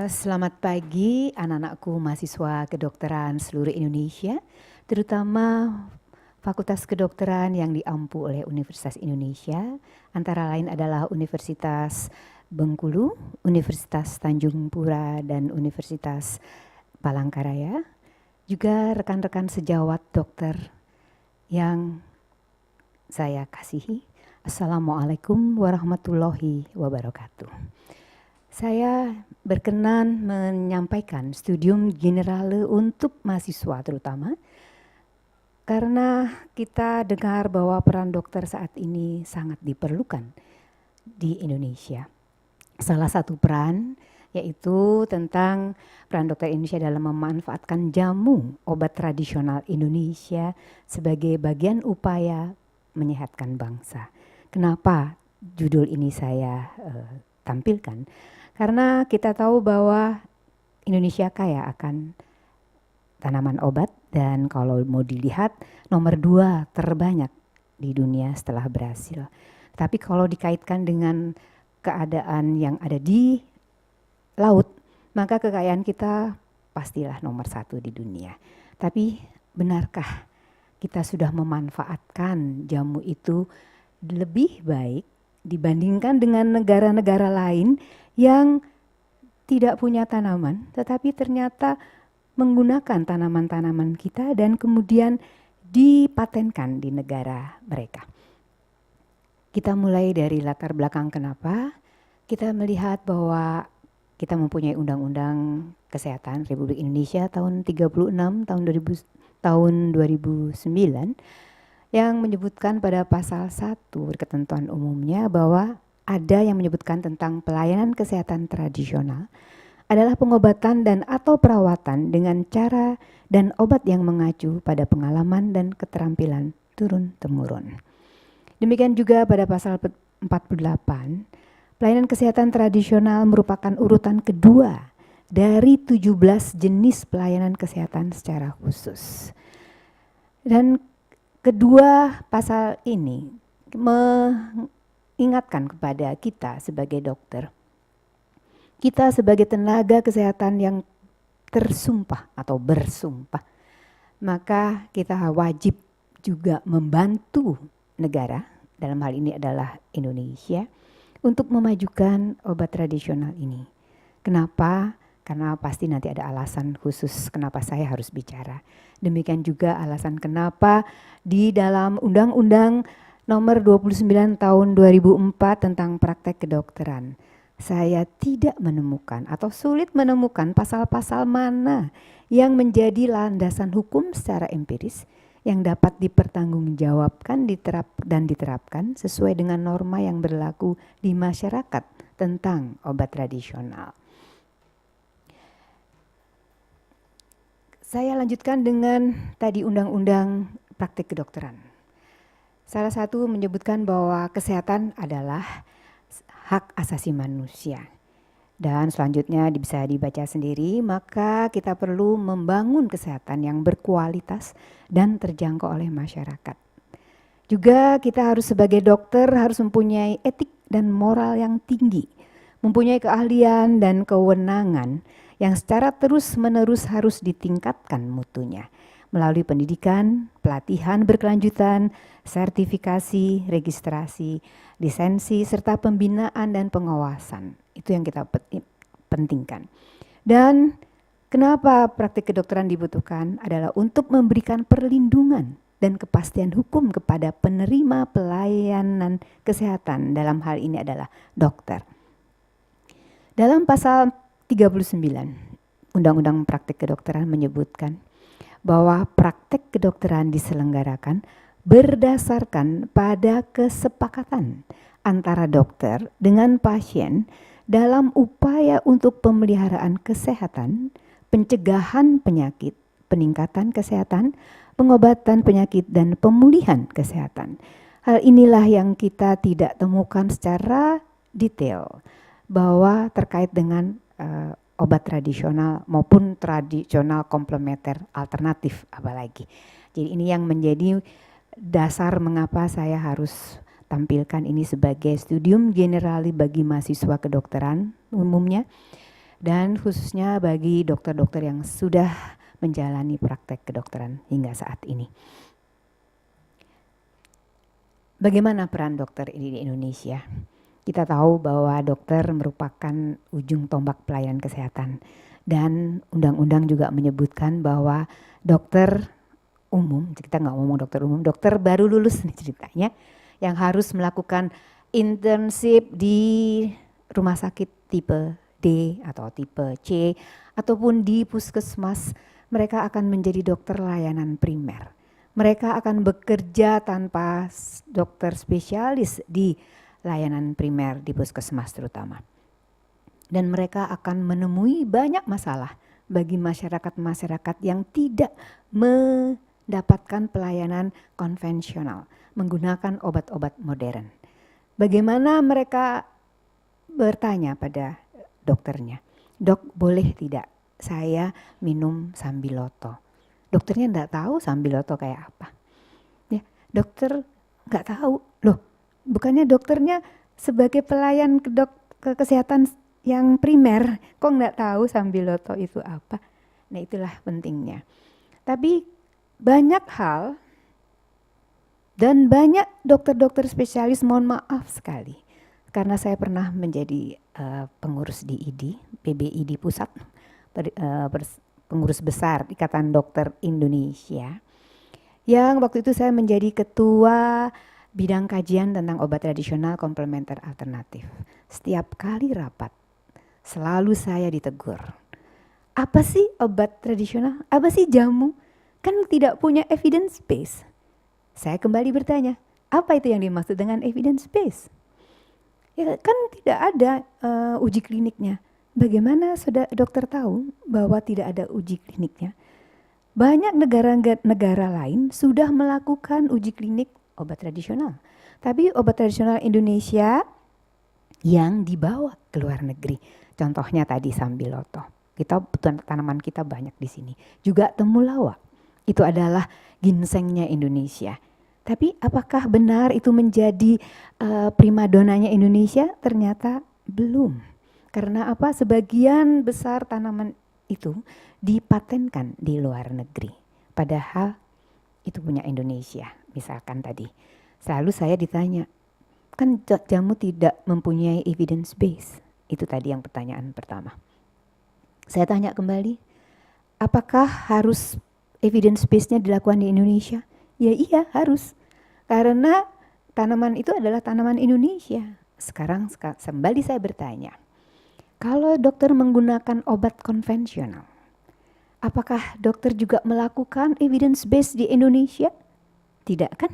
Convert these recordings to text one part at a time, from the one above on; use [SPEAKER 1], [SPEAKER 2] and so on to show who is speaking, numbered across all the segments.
[SPEAKER 1] Selamat pagi anak-anakku mahasiswa kedokteran seluruh Indonesia, terutama Fakultas Kedokteran yang diampu oleh Universitas Indonesia, antara lain adalah Universitas Bengkulu, Universitas Tanjung Pura, dan Universitas Palangkaraya. Juga rekan-rekan sejawat dokter yang saya kasihi. Assalamualaikum warahmatullahi wabarakatuh. Saya berkenan menyampaikan studium generale untuk mahasiswa terutama karena kita dengar bahwa peran dokter saat ini sangat diperlukan di Indonesia. Salah satu peran yaitu tentang peran dokter Indonesia dalam memanfaatkan jamu obat tradisional Indonesia sebagai bagian upaya menyehatkan bangsa. Kenapa judul ini saya tampilkan? Karena kita tahu bahwa Indonesia kaya akan tanaman obat dan kalau mau dilihat nomor 2 terbanyak di dunia setelah Brasil. Tapi kalau dikaitkan dengan keadaan yang ada di laut, maka kekayaan kita pastilah nomor 1 di dunia. Tapi benarkah kita sudah memanfaatkan jamu itu lebih baik dibandingkan dengan negara-negara lain yang tidak punya tanaman, tetapi ternyata menggunakan tanaman-tanaman kita dan kemudian dipatenkan di negara mereka. Kita mulai dari latar belakang kenapa. Kita melihat bahwa kita mempunyai Undang-Undang Kesehatan Republik Indonesia tahun 36 tahun 2009 yang menyebutkan pada pasal 1 ketentuan umumnya bahwa ada yang menyebutkan tentang pelayanan kesehatan tradisional adalah pengobatan dan atau perawatan dengan cara dan obat yang mengacu pada pengalaman dan keterampilan turun-temurun. Demikian juga pada pasal 48, pelayanan kesehatan tradisional merupakan urutan kedua dari 17 jenis pelayanan kesehatan secara khusus. Dan kedua pasal ini ingatkan kepada kita sebagai dokter, kita sebagai tenaga kesehatan yang tersumpah atau bersumpah, maka kita wajib juga membantu negara, dalam hal ini adalah Indonesia, untuk memajukan obat tradisional ini. Kenapa? Karena pasti nanti ada alasan khusus kenapa saya harus bicara. Demikian juga alasan kenapa di dalam Undang-Undang Nomor 29 tahun 2004 tentang praktek kedokteran. Saya tidak menemukan atau sulit menemukan pasal-pasal mana yang menjadi landasan hukum secara empiris yang dapat dipertanggungjawabkan dan diterapkan sesuai dengan norma yang berlaku di masyarakat tentang obat tradisional. Saya lanjutkan dengan tadi Undang-Undang Praktek Kedokteran. Salah satu menyebutkan bahwa kesehatan adalah hak asasi manusia. Dan selanjutnya bisa dibaca sendiri, maka kita perlu membangun kesehatan yang berkualitas dan terjangkau oleh masyarakat. Juga kita harus sebagai dokter harus mempunyai etik dan moral yang tinggi, mempunyai keahlian dan kewenangan yang secara terus-menerus harus ditingkatkan mutunya melalui pendidikan, pelatihan berkelanjutan, sertifikasi, registrasi, lisensi, serta pembinaan dan pengawasan. Itu yang kita pentingkan. Dan kenapa praktik kedokteran dibutuhkan adalah untuk memberikan perlindungan dan kepastian hukum kepada penerima pelayanan kesehatan, dalam hal ini adalah dokter. Dalam pasal 39 Undang-Undang Praktik Kedokteran menyebutkan bahwa praktek kedokteran diselenggarakan berdasarkan pada kesepakatan antara dokter dengan pasien dalam upaya untuk pemeliharaan kesehatan, pencegahan penyakit, peningkatan kesehatan, pengobatan penyakit, dan pemulihan kesehatan. Hal inilah yang kita tidak temukan secara detail bahwa terkait dengan obat tradisional maupun tradisional komplementer alternatif apalagi. Jadi ini yang menjadi dasar mengapa saya harus tampilkan ini sebagai studium generali bagi mahasiswa kedokteran umumnya. dan khususnya bagi dokter-dokter yang sudah menjalani praktek kedokteran hingga saat ini. Bagaimana peran dokter ini di Indonesia? Kita tahu bahwa dokter merupakan ujung tombak pelayanan kesehatan, dan undang-undang juga menyebutkan bahwa dokter umum, kita nggak ngomong dokter umum, dokter baru lulus nih ceritanya, yang harus melakukan internship di rumah sakit tipe D atau tipe C ataupun di puskesmas, mereka akan menjadi dokter layanan primer. Mereka akan bekerja tanpa dokter spesialis di layanan primer di puskesmas terutama. Dan mereka akan menemui banyak masalah bagi masyarakat-masyarakat yang tidak mendapatkan pelayanan konvensional menggunakan obat-obat modern. Bagaimana mereka bertanya pada dokternya, "Dok, boleh tidak saya minum Sambiloto?" Dokternya enggak tahu Sambiloto kayak apa. Ya, dokter enggak tahu. Loh, bukannya dokternya sebagai pelayan ke kesehatan yang primer, kok enggak tahu Sambiloto itu apa? Nah, itulah pentingnya. Tapi banyak hal dan banyak dokter-dokter spesialis, mohon maaf sekali, karena saya pernah menjadi pengurus di ID, PBID Pusat, pengurus besar Ikatan Dokter Indonesia, yang waktu itu saya menjadi ketua bidang kajian tentang obat tradisional komplementer alternatif. Setiap kali rapat, selalu saya ditegur. Apa sih obat tradisional? Apa sih jamu? Kan tidak punya evidence base. Saya kembali bertanya, apa itu yang dimaksud dengan evidence base? Ya kan tidak ada uji kliniknya. Bagaimana dokter tahu bahwa tidak ada uji kliniknya? Banyak negara lain sudah melakukan uji klinik obat tradisional. Tapi obat tradisional Indonesia yang dibawa ke luar negeri. Contohnya tadi Sambiloto. Tanaman kita banyak di sini. Juga temulawak. Itu adalah ginsengnya Indonesia. Tapi apakah benar itu menjadi primadonanya Indonesia? Ternyata belum. Karena apa? Sebagian besar tanaman itu dipatenkan di luar negeri. Padahal itu punya Indonesia. Misalkan tadi, selalu saya ditanya, kan jamu tidak mempunyai evidence base. Itu tadi yang pertanyaan pertama. Saya tanya kembali, apakah harus evidence base-nya dilakukan di Indonesia? Ya iya harus. Karena tanaman itu adalah tanaman Indonesia. Sekarang kembali saya bertanya, kalau dokter menggunakan obat konvensional, apakah dokter juga melakukan evidence base di Indonesia? Tidak kan?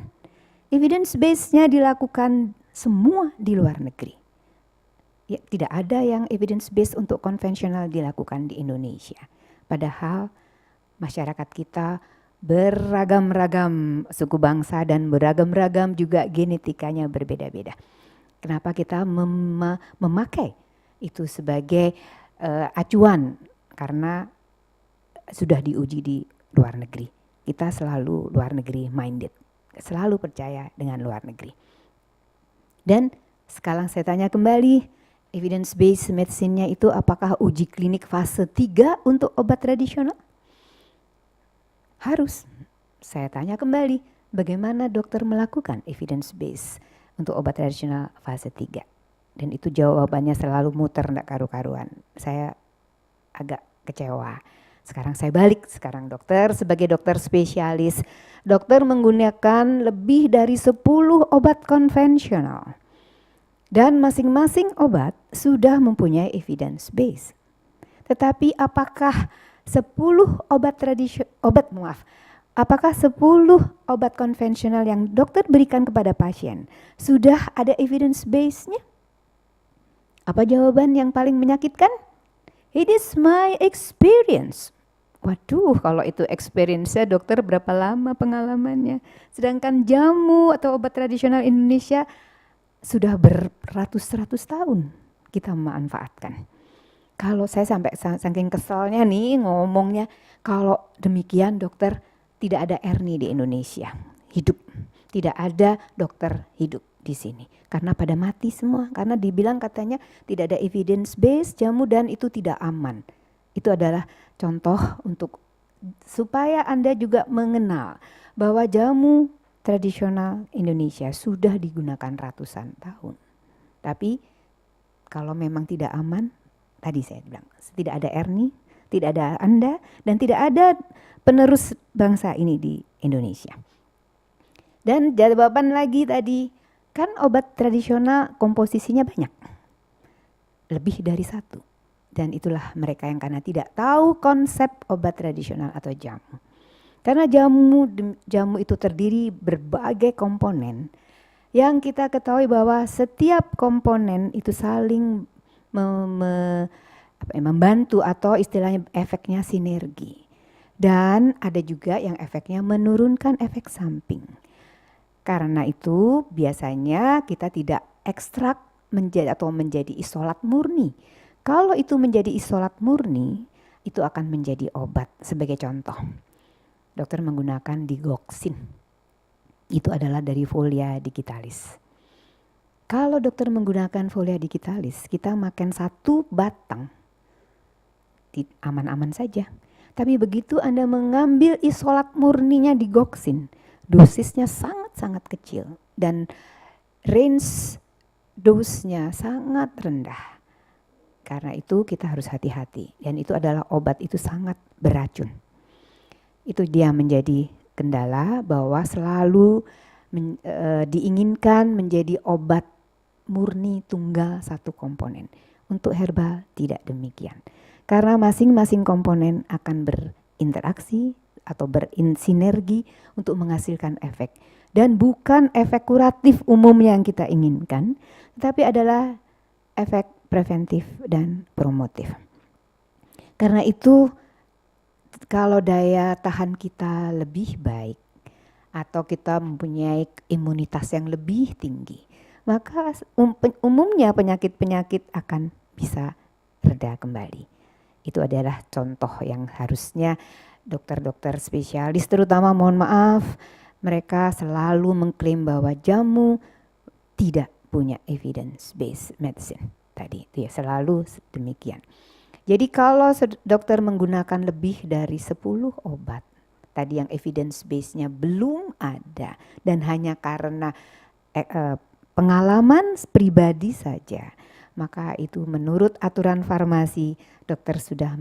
[SPEAKER 1] Evidence base-nya dilakukan semua di luar negeri. Ya, tidak ada yang evidence base untuk konvensional dilakukan di Indonesia. Padahal masyarakat kita beragam-ragam suku bangsa dan beragam-ragam juga genetikanya berbeda-beda. Kenapa kita memakai itu sebagai acuan? Karena sudah diuji di luar negeri. Kita selalu luar negeri minded, selalu percaya dengan luar negeri. Dan sekarang saya tanya kembali, evidence based medicine-nya itu apakah uji klinik fase 3 untuk obat tradisional? Harus. Saya tanya kembali, bagaimana dokter melakukan evidence based untuk obat tradisional fase 3? Dan itu jawabannya selalu muter, enggak karu-karuan. Saya agak kecewa. Sekarang saya balik, sekarang dokter sebagai dokter spesialis, dokter menggunakan lebih dari 10 obat konvensional. Dan masing-masing obat sudah mempunyai evidence base. Tetapi apakah 10 apakah 10 obat konvensional yang dokter berikan kepada pasien sudah ada evidence base-nya? Apa jawaban yang paling menyakitkan? It is my experience. Waduh, kalau itu experience-nya dokter berapa lama pengalamannya? Sedangkan jamu atau obat tradisional Indonesia sudah beratus-ratus tahun kita memanfaatkan. Kalau saya sampai saking keselnya nih ngomongnya, kalau demikian dokter tidak ada Erni di Indonesia hidup. Tidak ada dokter hidup. di sini. Karena pada mati semua, karena dibilang katanya tidak ada evidence base jamu dan itu tidak aman. Itu adalah contoh untuk supaya Anda juga mengenal bahwa jamu tradisional Indonesia sudah digunakan ratusan tahun. Tapi kalau memang tidak aman, tadi saya bilang tidak ada Erni, tidak ada Anda, dan tidak ada penerus bangsa ini di Indonesia. Dan jawaban lagi tadi, kan obat tradisional komposisinya banyak, lebih dari satu. Dan itulah mereka yang karena tidak tahu konsep obat tradisional atau jamu. Karena jamu itu terdiri berbagai komponen yang kita ketahui bahwa setiap komponen itu saling membantu atau istilahnya efeknya sinergi. Dan ada juga yang efeknya menurunkan efek samping. Karena itu biasanya kita tidak ekstrak menjadi isolat murni. Kalau itu menjadi isolat murni, itu akan menjadi obat. Sebagai contoh, dokter menggunakan digoxin. Itu adalah dari Folia digitalis. Kalau dokter menggunakan Folia digitalis, kita makan satu batang, aman-aman saja. Tapi begitu Anda mengambil isolat murninya digoxin, dosisnya sangat-sangat kecil dan range dosnya sangat rendah. Karena itu kita harus hati-hati dan itu adalah obat itu sangat beracun. Itu dia menjadi kendala bahwa selalu diinginkan menjadi obat murni tunggal satu komponen. Untuk herbal tidak demikian. Karena masing-masing komponen akan berinteraksi atau bersinergi untuk menghasilkan efek. Dan bukan efek kuratif umum yang kita inginkan, tetapi adalah efek preventif dan promotif. Karena itu kalau daya tahan kita lebih baik atau kita mempunyai imunitas yang lebih tinggi, maka umumnya penyakit-penyakit akan bisa reda kembali. Itu adalah contoh yang harusnya dokter-dokter spesialis terutama, mohon maaf, mereka selalu mengklaim bahwa jamu tidak punya evidence based medicine. Tadi itu ya selalu demikian. Jadi kalau dokter menggunakan lebih dari 10 obat, tadi yang evidence base-nya belum ada dan hanya karena pengalaman pribadi saja, maka itu menurut aturan farmasi dokter sudah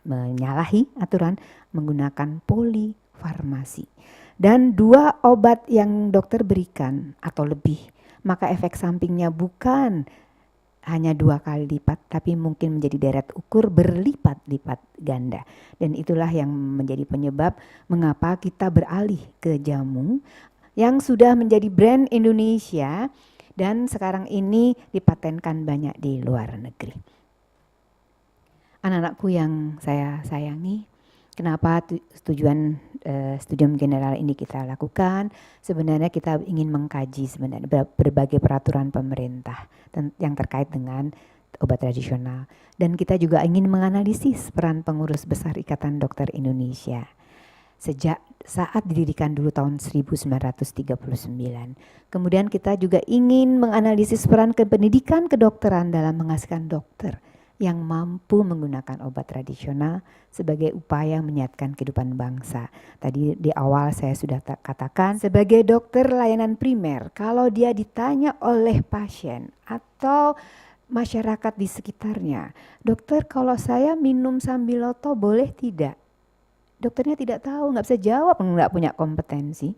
[SPEAKER 1] menyalahi aturan menggunakan polifarmasi. Dan 2 obat yang dokter berikan atau lebih, maka efek sampingnya bukan hanya 2 kali lipat, tapi mungkin menjadi deret ukur berlipat-lipat ganda. Dan itulah yang menjadi penyebab mengapa kita beralih ke jamu yang sudah menjadi brand Indonesia dan sekarang ini dipatenkan banyak di luar negeri. Anak-anakku yang saya sayangi, kenapa tujuan studium general ini kita lakukan? Sebenarnya kita ingin mengkaji sebenarnya berbagai peraturan pemerintah yang terkait dengan obat tradisional. Dan kita juga ingin menganalisis peran pengurus besar Ikatan Dokter Indonesia. Sejak saat didirikan dulu tahun 1939. Kemudian kita juga ingin menganalisis peran kependidikan kedokteran dalam menghasilkan dokter yang mampu menggunakan obat tradisional sebagai upaya menyehatkan kehidupan bangsa. Tadi di awal saya sudah katakan, sebagai dokter layanan primer, kalau dia ditanya oleh pasien atau masyarakat di sekitarnya, dokter kalau saya minum Sambiloto boleh tidak? Dokternya tidak tahu, nggak bisa jawab, nggak punya kompetensi.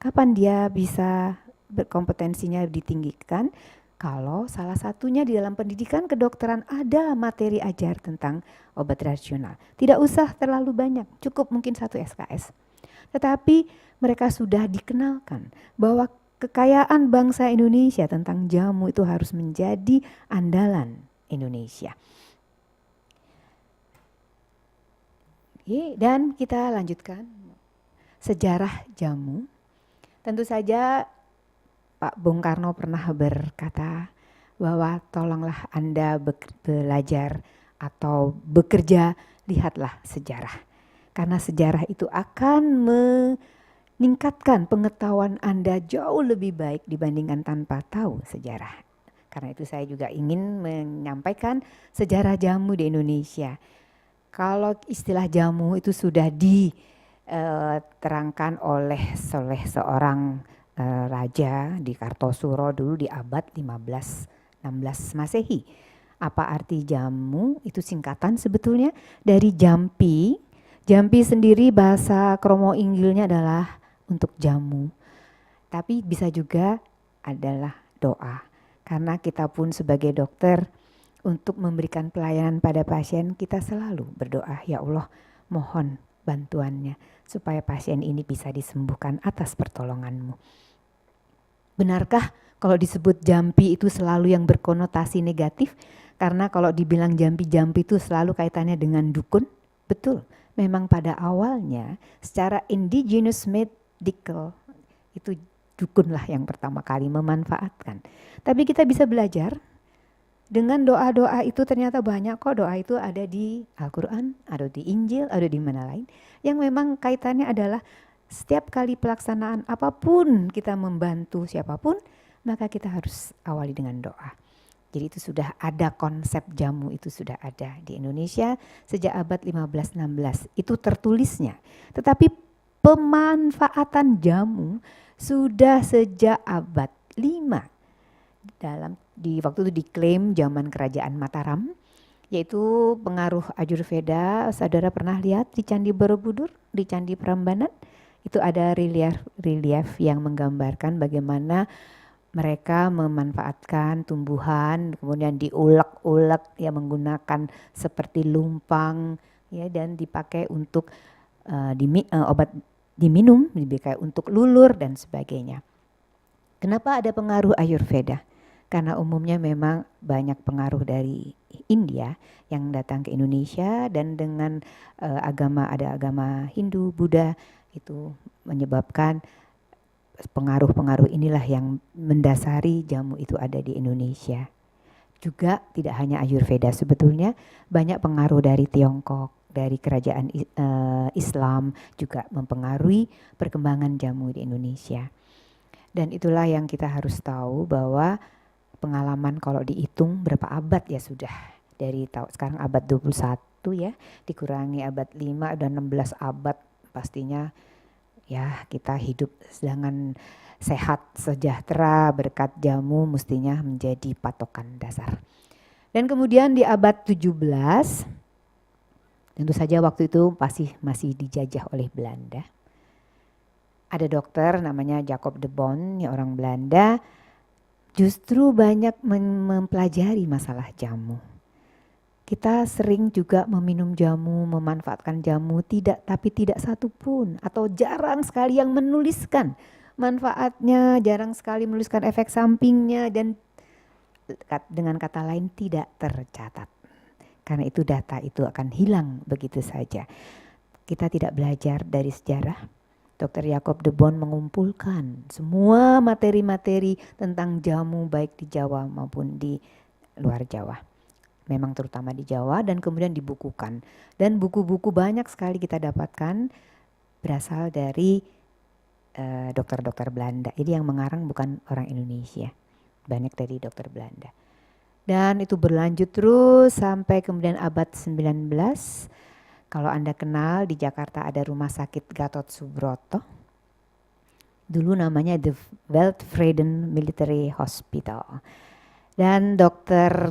[SPEAKER 1] Kapan dia bisa berkompetensinya ditinggikan? Kalau salah satunya di dalam pendidikan kedokteran ada materi ajar tentang obat tradisional. Tidak usah terlalu banyak, cukup mungkin 1 SKS. Tetapi mereka sudah dikenalkan bahwa kekayaan bangsa Indonesia tentang jamu itu harus menjadi andalan Indonesia. Oke, dan kita lanjutkan sejarah jamu. Tentu saja Pak Bung Karno pernah berkata bahwa tolonglah Anda belajar atau bekerja, lihatlah sejarah. Karena sejarah itu akan meningkatkan pengetahuan Anda jauh lebih baik dibandingkan tanpa tahu sejarah. Karena itu saya juga ingin menyampaikan sejarah jamu di Indonesia. Kalau istilah jamu itu sudah diterangkan oleh seorang raja di Kartosuro dulu di abad 15-16 Masehi. Apa arti jamu? Itu singkatan sebetulnya dari jampi. Jampi sendiri bahasa Kromo Inggilnya adalah untuk jamu. Tapi bisa juga adalah doa. Karena kita pun sebagai dokter untuk memberikan pelayanan pada pasien, kita selalu berdoa, ya Allah mohon bantuannya supaya pasien ini bisa disembuhkan atas pertolonganmu. Benarkah kalau disebut jampi itu selalu yang berkonotasi negatif? Karena kalau dibilang jampi-jampi itu selalu kaitannya dengan dukun. Betul, memang pada awalnya secara indigenous medical itu dukunlah yang pertama kali memanfaatkan. Tapi kita bisa belajar dengan doa-doa itu, ternyata banyak kok doa itu ada di Al-Quran, ada di Injil, ada di mana lain. Yang memang kaitannya adalah setiap kali pelaksanaan apapun kita membantu siapapun, maka kita harus awali dengan doa. Jadi itu sudah ada konsep jamu, itu sudah ada di Indonesia sejak abad 15-16. Itu tertulisnya. Tetapi pemanfaatan jamu sudah sejak abad 5. Di waktu itu diklaim zaman kerajaan Mataram, yaitu pengaruh Ayurveda. Saudara pernah lihat di Candi Borobudur, di Candi Prambanan, itu ada relief yang menggambarkan bagaimana mereka memanfaatkan tumbuhan, kemudian diulek-ulek ya menggunakan seperti lumpang ya, dan dipakai untuk obat diminum, dipakai untuk lulur dan sebagainya. Kenapa ada pengaruh Ayurveda? Karena umumnya memang banyak pengaruh dari India yang datang ke Indonesia, dan dengan ada agama Hindu, Buddha, itu menyebabkan pengaruh-pengaruh inilah yang mendasari jamu itu ada di Indonesia. Juga tidak hanya Ayurveda, sebetulnya banyak pengaruh dari Tiongkok, dari kerajaan Islam juga mempengaruhi perkembangan jamu di Indonesia. Dan itulah yang kita harus tahu, bahwa pengalaman kalau dihitung berapa abad ya sudah. Dari sekarang abad 21 ya, dikurangi abad 5 dan 16 abad, pastinya ya kita hidup dengan sehat, sejahtera berkat jamu mestinya menjadi patokan dasar. Dan kemudian di abad 17, tentu saja waktu itu masih dijajah oleh Belanda. Ada dokter namanya Jacob de Bon, orang Belanda, justru banyak mempelajari masalah jamu. Kita sering juga meminum jamu, memanfaatkan jamu, tapi tidak satu pun atau jarang sekali yang menuliskan manfaatnya, jarang sekali menuliskan efek sampingnya, dan dengan kata lain tidak tercatat. Karena itu data itu akan hilang begitu saja. Kita tidak belajar dari sejarah. Dr. Jacob de Bon mengumpulkan semua materi-materi tentang jamu baik di Jawa maupun di luar Jawa. Memang terutama di Jawa, dan kemudian dibukukan. Dan buku-buku banyak sekali kita dapatkan berasal dari dokter-dokter Belanda. Jadi yang mengarang bukan orang Indonesia, banyak dari dokter Belanda. Dan itu berlanjut terus sampai kemudian abad 19. Kalau Anda kenal, di Jakarta ada rumah sakit Gatot Subroto. Dulu namanya The Veldvreden Military Hospital. Dan dokter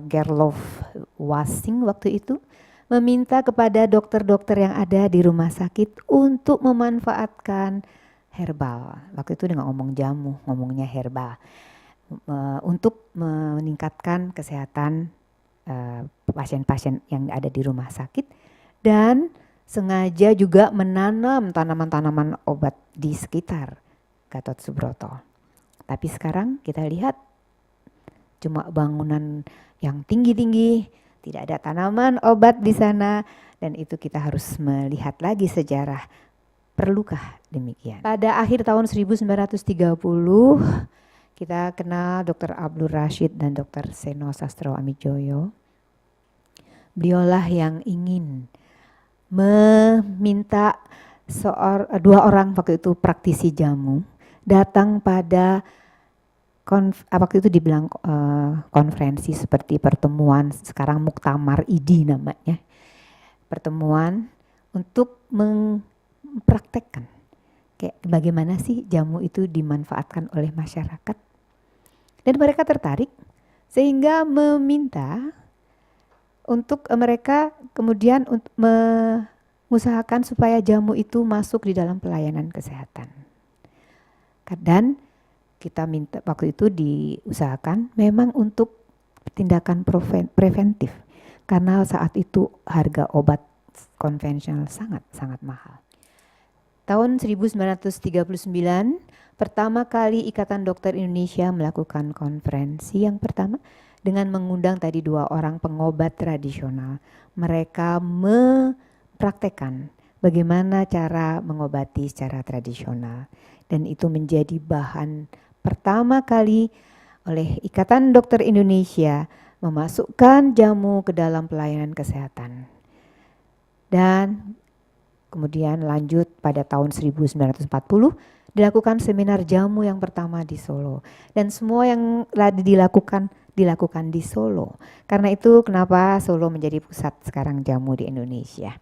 [SPEAKER 1] Gerlof Wasing waktu itu meminta kepada dokter-dokter yang ada di rumah sakit untuk memanfaatkan herbal. Waktu itu dengan ngomong jamu, ngomongnya herbal. Untuk meningkatkan kesehatan pasien-pasien yang ada di rumah sakit, dan sengaja juga menanam tanaman-tanaman obat di sekitar Gatot Subroto. Tapi sekarang kita lihat cuma bangunan yang tinggi-tinggi, tidak ada tanaman obat di sana, dan itu kita harus melihat lagi sejarah. Perlukah demikian? Pada akhir tahun 1930 kita kenal Dr. Abdul Rashid dan Dr. Seno Sastro Amijoyo. Beliaulah yang ingin meminta dua orang waktu itu praktisi jamu datang pada waktu itu dibilang konferensi seperti pertemuan, sekarang Muktamar ID namanya, pertemuan untuk mempraktekkan kayak bagaimana sih jamu itu dimanfaatkan oleh masyarakat. Dan mereka tertarik sehingga meminta untuk mereka kemudian mengusahakan supaya jamu itu masuk di dalam pelayanan kesehatan. Dan kita minta waktu itu diusahakan memang untuk tindakan preventif karena saat itu harga obat konvensional sangat mahal. Tahun 1939 pertama kali Ikatan Dokter Indonesia melakukan konferensi yang pertama dengan mengundang tadi 2 orang pengobat tradisional. Mereka mempraktekkan bagaimana cara mengobati secara tradisional dan itu menjadi bahan pertama kali oleh Ikatan Dokter Indonesia memasukkan jamu ke dalam pelayanan kesehatan. Dan kemudian lanjut pada tahun 1940 dilakukan seminar jamu yang pertama di Solo. Dan semua yang dilakukan di Solo. Karena itu kenapa Solo menjadi pusat sekarang jamu di Indonesia.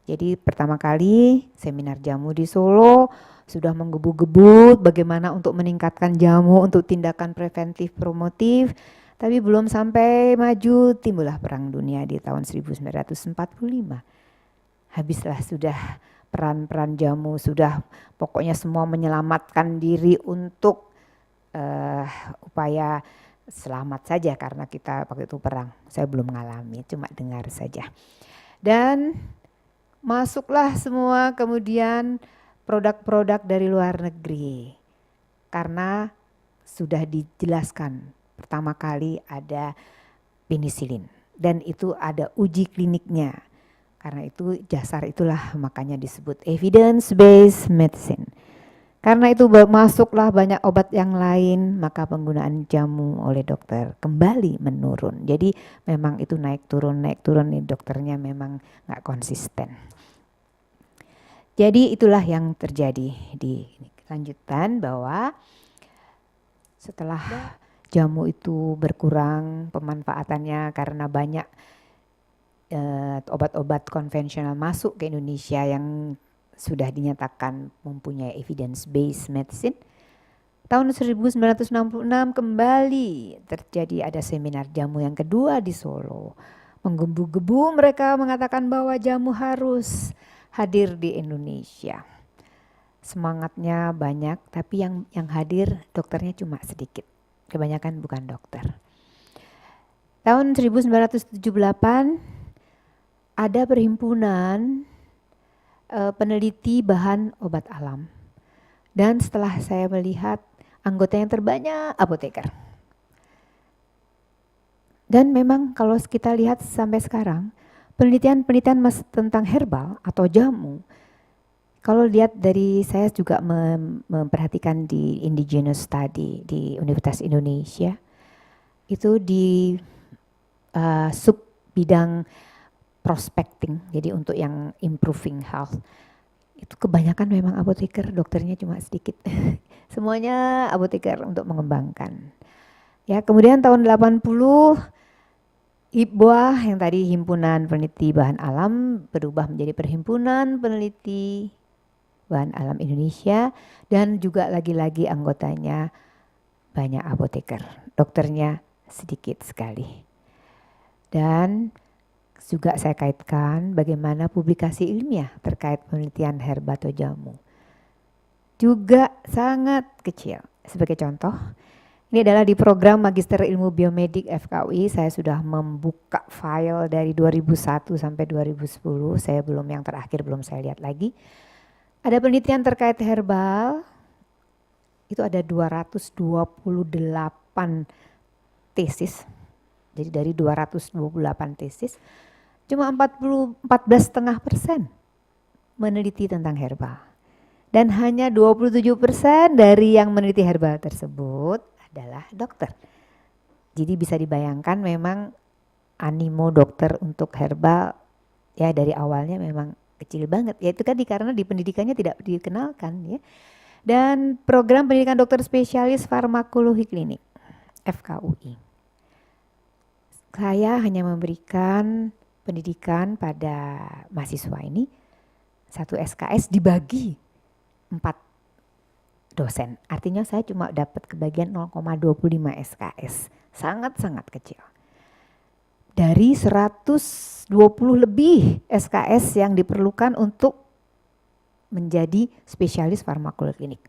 [SPEAKER 1] Jadi pertama kali seminar jamu di Solo sudah menggebu-gebu bagaimana untuk meningkatkan jamu untuk tindakan preventif promotif. Tapi belum sampai maju timbullah Perang Dunia di tahun 1945. Habislah sudah peran-peran jamu, sudah pokoknya semua menyelamatkan diri untuk upaya selamat saja karena kita waktu itu perang. Saya belum mengalami, cuma dengar saja. Dan masuklah semua kemudian produk-produk dari luar negeri. Karena sudah dijelaskan pertama kali ada penisilin dan itu ada uji kliniknya. Karena itu dasar itulah makanya disebut evidence based medicine. Karena itu masuklah banyak obat yang lain, maka penggunaan jamu oleh dokter kembali menurun. Jadi memang itu naik turun nih dokternya memang nggak konsisten. Jadi itulah yang terjadi di lanjutan bahwa setelah jamu itu berkurang pemanfaatannya karena banyak obat-obat konvensional masuk ke Indonesia yang sudah dinyatakan mempunyai evidence based medicine. Tahun 1966 kembali terjadi ada seminar jamu yang kedua di Solo. Menggebu-gebu mereka mengatakan bahwa jamu harus hadir di Indonesia. Semangatnya banyak tapi yang hadir dokternya cuma sedikit. Kebanyakan bukan dokter. Tahun 1978 ada perhimpunan peneliti bahan obat alam. Dan setelah saya melihat anggota yang terbanyak apoteker. Dan memang kalau kita lihat sampai sekarang, penelitian tentang herbal atau jamu, kalau lihat dari saya juga memperhatikan di indigenous study di Universitas Indonesia, itu di sub bidang prospecting, jadi untuk yang improving health. Itu kebanyakan memang apoteker, dokternya cuma sedikit. Semuanya apoteker untuk mengembangkan. Ya, kemudian tahun 80 HIPBOA yang tadi Himpunan Peneliti Bahan Alam berubah menjadi Perhimpunan Peneliti Bahan Alam Indonesia dan juga lagi-lagi anggotanya banyak apoteker, dokternya sedikit sekali. Dan juga saya kaitkan bagaimana publikasi ilmiah terkait penelitian herba atau jamu. Juga sangat kecil. Sebagai contoh, ini adalah di program Magister Ilmu Biomedik FKUI, saya sudah membuka file dari 2001 sampai 2010, saya belum yang terakhir belum saya lihat lagi. Ada penelitian terkait herbal, itu ada 228 tesis, jadi dari 228 tesis, cuma 14,5% meneliti tentang herbal. Dan hanya 27% dari yang meneliti herbal tersebut adalah dokter. Jadi bisa dibayangkan memang animo dokter untuk herbal ya dari awalnya memang kecil banget. Ya itu kan karena di pendidikannya tidak dikenalkan ya. Dan program pendidikan dokter spesialis farmakologi klinik, FKUI. Saya hanya memberikan pendidikan pada mahasiswa ini, satu SKS dibagi 4 dosen. Artinya saya cuma dapat kebagian 0,25 SKS. Sangat-sangat kecil. Dari 120 lebih SKS yang diperlukan untuk menjadi spesialis farmakologi klinik.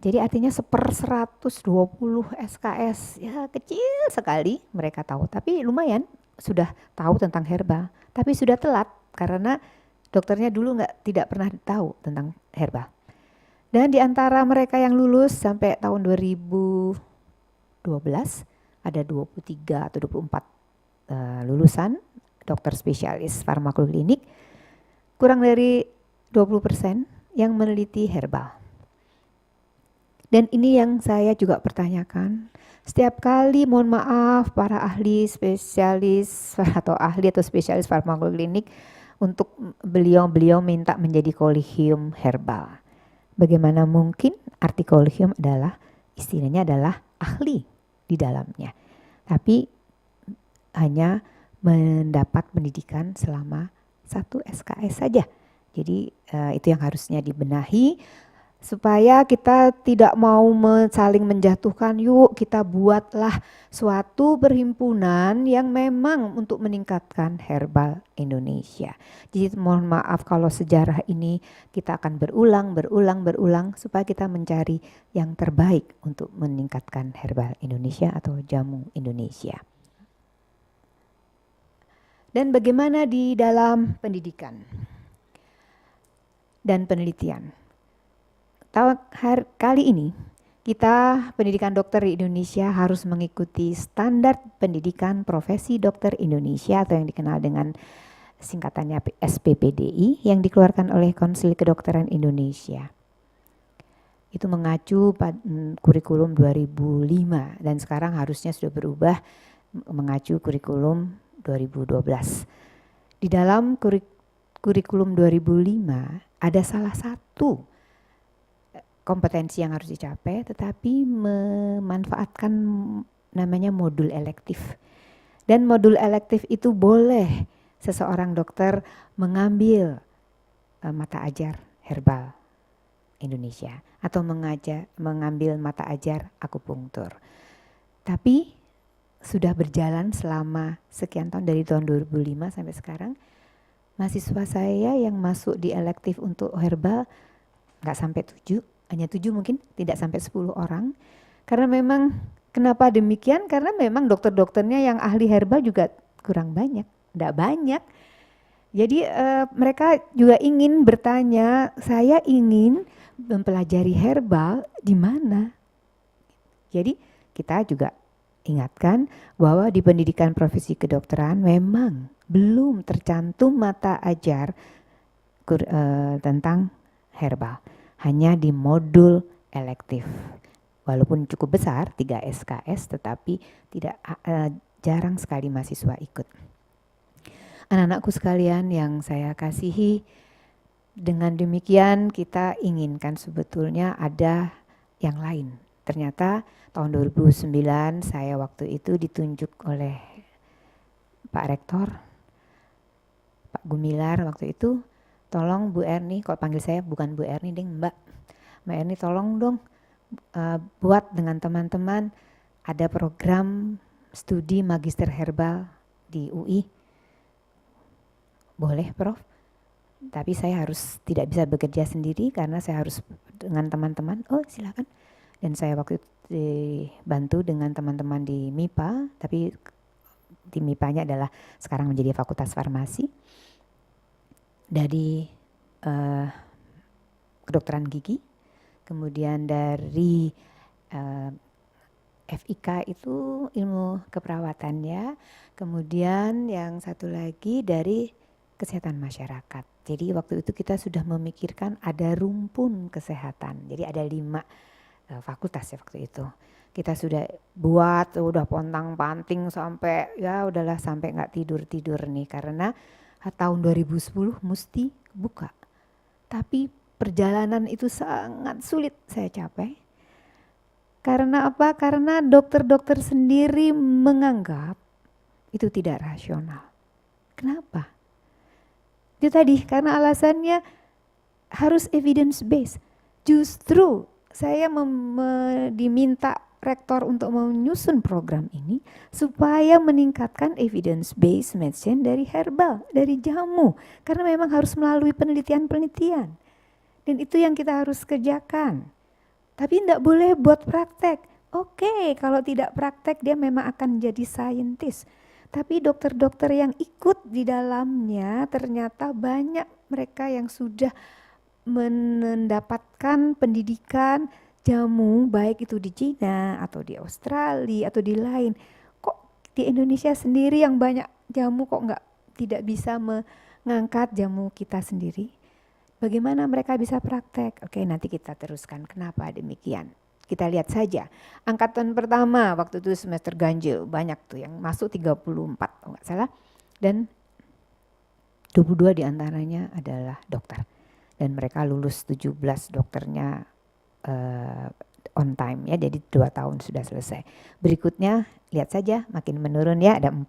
[SPEAKER 1] Jadi artinya 1/120 SKS, ya kecil sekali mereka tahu. Tapi lumayan sudah tahu tentang herbal. Tapi sudah telat karena dokternya dulu tidak pernah tahu tentang herbal. Dan di antara mereka yang lulus sampai tahun 2012 ada 23 atau 24 lulusan dokter spesialis farmakologi klinik, kurang dari 20% yang meneliti herbal. Dan ini yang saya juga pertanyakan, setiap kali mohon maaf para ahli spesialis atau spesialis farmakologi klinik untuk beliau minta menjadi kolegium herbal. Bagaimana mungkin arti kolegium adalah istilahnya adalah ahli di dalamnya. Tapi hanya mendapat pendidikan selama 1 SKS saja. Jadi itu yang harusnya dibenahi supaya kita tidak mau saling menjatuhkan. Yuk kita buatlah suatu perhimpunan yang memang untuk meningkatkan herbal Indonesia. Jadi mohon maaf kalau sejarah ini kita akan berulang supaya kita mencari yang terbaik untuk meningkatkan herbal Indonesia atau jamu Indonesia. Dan bagaimana di dalam pendidikan dan penelitian. Kali ini kita pendidikan dokter di Indonesia harus mengikuti standar pendidikan profesi dokter Indonesia atau yang dikenal dengan singkatannya SPPDI yang dikeluarkan oleh Konsil Kedokteran Indonesia. Itu mengacu pada kurikulum 2005 dan sekarang harusnya sudah berubah mengacu kurikulum 2012. Di dalam kurikulum 2005 ada salah satu kompetensi yang harus dicapai, tetapi memanfaatkan namanya modul elektif. Dan modul elektif itu boleh seseorang dokter mengambil mata ajar herbal Indonesia atau mengambil mata ajar akupunktur. Tapi sudah berjalan selama sekian tahun, dari tahun 2005 sampai sekarang, mahasiswa saya yang masuk di elektif untuk herbal nggak sampai 7. Hanya 7 mungkin, tidak sampai 10 orang. Karena memang, kenapa demikian? Karena memang dokter-dokternya yang ahli herbal juga kurang banyak, tidak banyak. Jadi mereka juga ingin bertanya, saya ingin mempelajari herbal di mana? Jadi kita juga ingatkan bahwa di pendidikan profesi kedokteran memang belum tercantum mata ajar tentang herbal. Hanya di modul elektif. Walaupun cukup besar, 3 SKS, tetapi tidak jarang sekali mahasiswa ikut. Anak-anakku sekalian yang saya kasihi, dengan demikian kita inginkan sebetulnya ada yang lain. Ternyata tahun 2009 saya waktu itu ditunjuk oleh Pak Rektor, Pak Gumilar waktu itu, tolong Bu Erni, kalau panggil saya bukan Bu Erni ding, Mbak Erni tolong dong buat dengan teman-teman ada program studi magister herbal di UI. Boleh Prof, tapi saya harus tidak bisa bekerja sendiri karena saya harus dengan teman-teman. Oh silakan. Dan saya waktu itu dibantu dengan teman-teman di MIPA, tapi di MIPA-nya adalah sekarang menjadi Fakultas Farmasi. Dari kedokteran gigi, kemudian dari FIK itu ilmu keperawatannya, kemudian yang satu lagi dari kesehatan masyarakat. Jadi waktu itu kita sudah memikirkan ada rumpun kesehatan, jadi ada 5 fakultas ya waktu itu. Kita sudah buat, udah pontang-panting sampai ya udahlah sampai nggak tidur-tidur nih karena tahun 2010 mesti buka. Tapi perjalanan itu sangat sulit saya capai. Karena apa? Karena dokter-dokter sendiri menganggap itu tidak rasional. Kenapa? Itu tadi karena alasannya harus evidence based. Justru saya diminta rektor untuk menyusun program ini supaya meningkatkan evidence based medicine dari herbal, dari jamu. Karena memang harus melalui penelitian-penelitian. Dan itu yang kita harus kerjakan. Tapi tidak boleh buat praktek. Oke, kalau tidak praktek dia memang akan jadi saintis. Tapi dokter-dokter yang ikut di dalamnya ternyata banyak mereka yang sudah mendapatkan pendidikan jamu baik itu di Cina atau di Australia atau di lain. Kok di Indonesia sendiri yang banyak jamu kok tidak bisa mengangkat jamu kita sendiri? Bagaimana mereka bisa praktek? Oke, nanti kita teruskan kenapa demikian. Kita lihat saja. Angkatan pertama waktu itu semester ganjil banyak tuh yang masuk 34 kalau nggak salah. Dan 22 diantaranya adalah dokter. Dan mereka lulus 17 dokternya on time ya, jadi 2 tahun sudah selesai. Berikutnya lihat saja makin menurun ya, ada 4,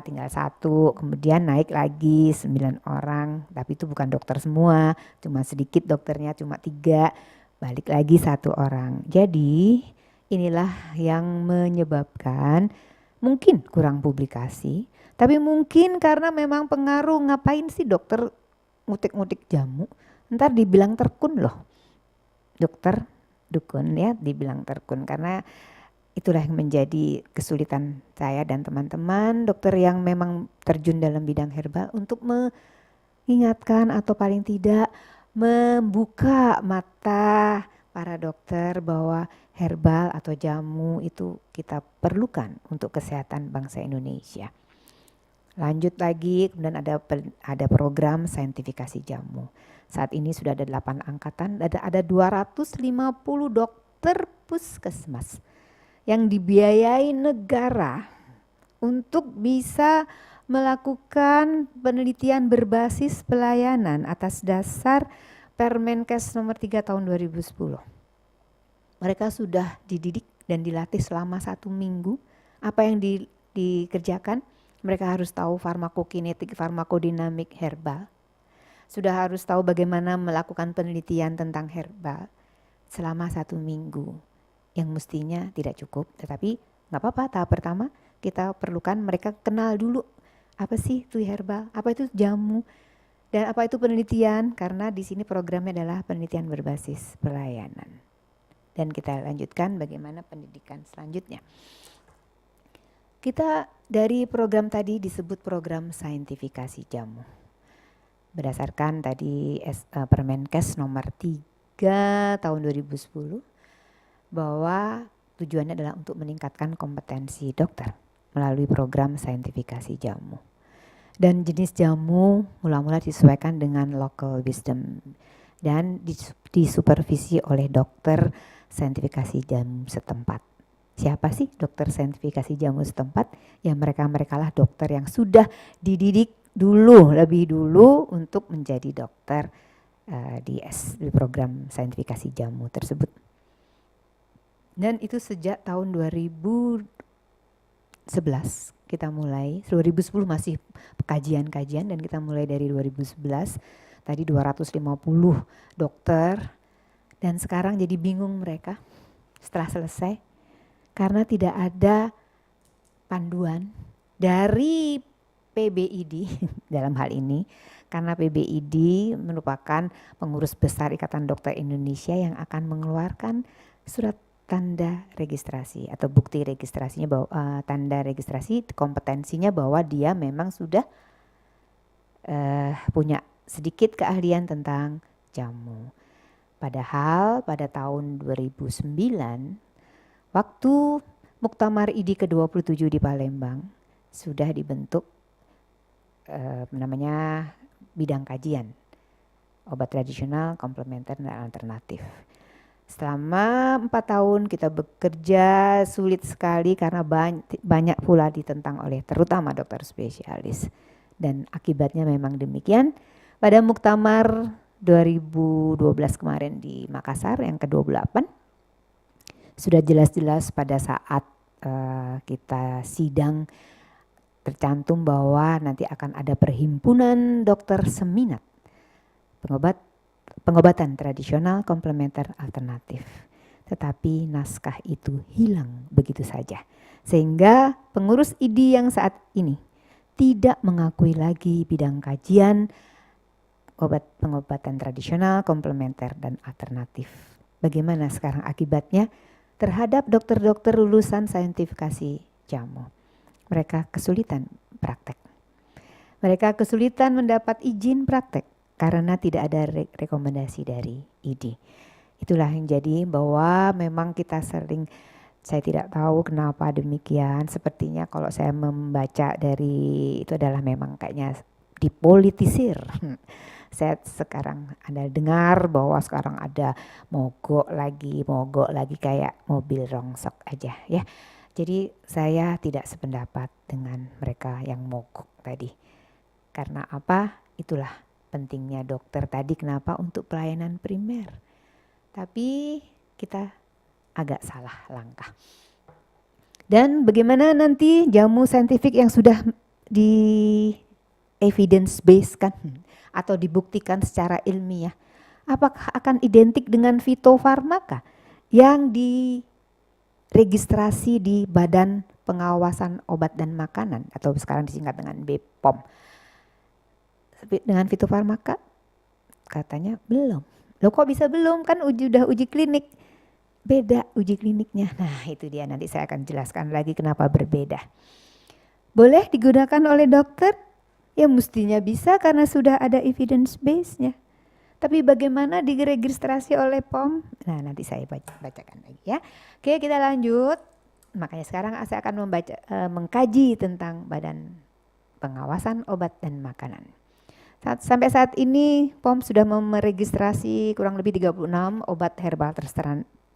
[SPEAKER 1] tinggal 1, kemudian naik lagi 9 orang, tapi itu bukan dokter semua, cuma sedikit dokternya, cuma 3, balik lagi 1 orang. Jadi inilah yang menyebabkan mungkin kurang publikasi, tapi mungkin karena memang pengaruh ngapain sih dokter ngutik-ngutik jamu, ntar dibilang terkun loh. Dokter dukun ya dibilang terkun, karena itulah yang menjadi kesulitan saya dan teman-teman dokter yang memang terjun dalam bidang herbal untuk mengingatkan atau paling tidak membuka mata para dokter bahwa herbal atau jamu itu kita perlukan untuk kesehatan bangsa Indonesia. Lanjut lagi, kemudian ada program saintifikasi jamu. Saat ini sudah ada 8 angkatan, ada 250 dokter puskesmas yang dibiayai negara untuk bisa melakukan penelitian berbasis pelayanan atas dasar Permenkes nomor 3 tahun 2010. Mereka sudah dididik dan dilatih selama 1 minggu. Apa yang dikerjakan? Mereka harus tahu farmakokinetik, farmakodinamik herbal. Sudah harus tahu bagaimana melakukan penelitian tentang herbal selama 1 minggu. Yang mestinya tidak cukup, tetapi nggak apa-apa. Tahap pertama kita perlukan mereka kenal dulu apa sih itu herbal, apa itu jamu, dan apa itu penelitian. Karena di sini programnya adalah penelitian berbasis pelayanan. Dan kita lanjutkan bagaimana pendidikan selanjutnya. Kita dari program tadi disebut program saintifikasi jamu. Berdasarkan tadi Permenkes nomor 3 tahun 2010 bahwa tujuannya adalah untuk meningkatkan kompetensi dokter melalui program saintifikasi jamu. Dan jenis jamu mula-mula disesuaikan dengan local wisdom dan disupervisi oleh dokter saintifikasi jamu setempat. Siapa sih dokter saintifikasi jamu setempat? Ya mereka lah dokter yang sudah dididik lebih dulu untuk menjadi dokter di program saintifikasi jamu tersebut. Dan itu sejak tahun 2011 kita mulai, 2010 masih kajian-kajian dan kita mulai dari 2011, tadi 250 dokter dan sekarang jadi bingung mereka setelah selesai karena tidak ada panduan dari PBID dalam hal ini, karena PBID merupakan pengurus besar Ikatan Dokter Indonesia yang akan mengeluarkan surat tanda registrasi atau bukti registrasinya bahwa tanda registrasi kompetensinya bahwa dia memang sudah punya sedikit keahlian tentang jamu. Padahal pada tahun 2009 waktu Muktamar IDI ke-27 di Palembang sudah dibentuk namanya bidang kajian obat tradisional, komplementer dan alternatif. Selama 4 tahun kita bekerja sulit sekali karena banyak pula ditentang oleh terutama dokter spesialis. Dan akibatnya memang demikian. Pada Muktamar 2012 kemarin di Makassar yang ke-28, sudah jelas-jelas pada saat kita sidang tercantum bahwa nanti akan ada perhimpunan dokter seminat pengobatan tradisional komplementer alternatif. Tetapi naskah itu hilang begitu saja. Sehingga pengurus IDI yang saat ini tidak mengakui lagi bidang kajian pengobatan tradisional, komplementer, dan alternatif. Bagaimana sekarang akibatnya terhadap dokter-dokter lulusan saintifikasi jamu? Mereka kesulitan praktek. Mereka kesulitan mendapat izin praktek karena tidak ada rekomendasi dari IDI. Itulah yang jadi bahwa memang kita sering, saya tidak tahu kenapa demikian, sepertinya kalau saya membaca dari itu adalah memang kayaknya dipolitisir. Saya sekarang Anda dengar bahwa sekarang ada mogok lagi kayak mobil rongsok aja ya. Jadi saya tidak sependapat dengan mereka yang mogok tadi. Karena apa? Itulah pentingnya dokter tadi, kenapa untuk pelayanan primer. Tapi kita agak salah langkah. Dan bagaimana nanti jamu saintifik yang sudah di evidence based kan atau dibuktikan secara ilmiah, apakah akan identik dengan fitofarmaka yang diregistrasi di Badan Pengawasan Obat dan Makanan atau sekarang disingkat dengan BPOM? Dengan fitofarmaka? Katanya belum. Loh kok bisa belum? Kan udah uji klinik. Beda uji kliniknya. Nah itu dia, nanti saya akan jelaskan lagi kenapa berbeda. Boleh digunakan oleh dokter? Ya mestinya bisa karena sudah ada evidence base-nya. Tapi bagaimana diregistrasi oleh POM? Nah nanti saya bacakan lagi ya. Oke kita lanjut. Makanya sekarang saya akan mengkaji tentang Badan Pengawasan Obat dan Makanan. Sampai saat ini POM sudah meregistrasi kurang lebih 36 obat herbal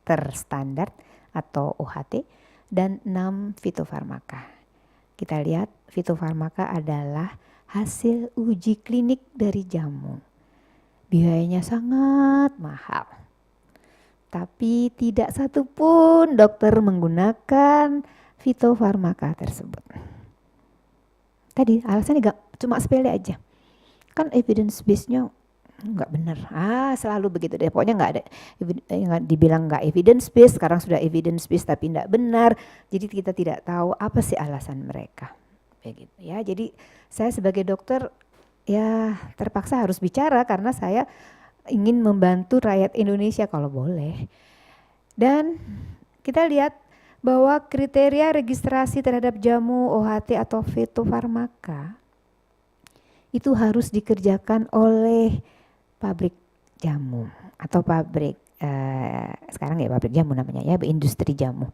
[SPEAKER 1] terstandar atau OHT dan 6 fitofarmaka. Kita lihat fitofarmaka adalah hasil uji klinik dari jamu. Biayanya sangat mahal. Tapi tidak satu pun dokter menggunakan fitofarmaka tersebut. Tadi alasannya cuma sepele aja. Kan evidence base-nya nggak benar. Selalu begitu deh. Pokoknya nggak ada, dibilang nggak evidence base, sekarang sudah evidence base tapi nggak benar. Jadi kita tidak tahu apa sih alasan mereka. Begitu ya. Jadi saya sebagai dokter ya terpaksa harus bicara karena saya ingin membantu rakyat Indonesia kalau boleh. Dan kita lihat bahwa kriteria registrasi terhadap jamu, OHT atau fitofarmaka itu harus dikerjakan oleh pabrik jamu atau pabrik sekarang ya pabrik jamu namanya ya, industri jamu.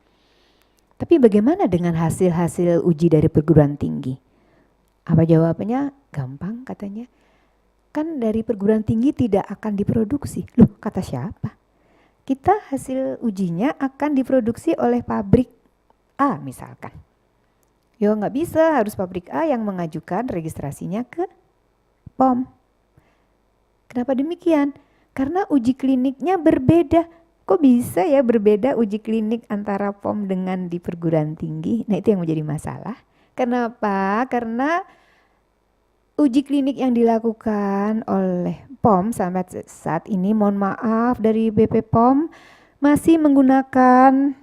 [SPEAKER 1] Tapi bagaimana dengan hasil-hasil uji dari perguruan tinggi? Apa jawabannya? Gampang katanya. Kan dari perguruan tinggi tidak akan diproduksi. Loh kata siapa? Kita hasil ujinya akan diproduksi oleh pabrik A misalkan. Ya nggak bisa, harus pabrik A yang mengajukan registrasinya ke POM. Kenapa demikian? Karena uji kliniknya berbeda. Kok bisa ya berbeda uji klinik antara POM dengan di perguruan tinggi? Nah itu yang menjadi masalah. Kenapa? Karena uji klinik yang dilakukan oleh POM sampai saat ini, mohon maaf dari BP POM, masih menggunakan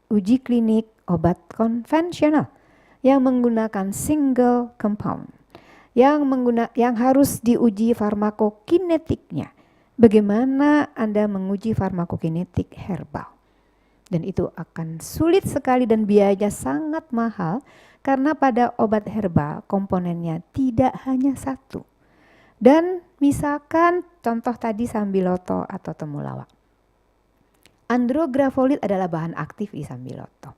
[SPEAKER 1] uji klinik obat konvensional yang menggunakan single compound. Yang harus diuji farmakokinetiknya. Bagaimana Anda menguji farmakokinetik herbal? Dan itu akan sulit sekali dan biayanya sangat mahal karena pada obat herbal komponennya tidak hanya satu. Dan misalkan contoh tadi sambiloto atau temulawak. Andrografolit adalah bahan aktif di sambiloto.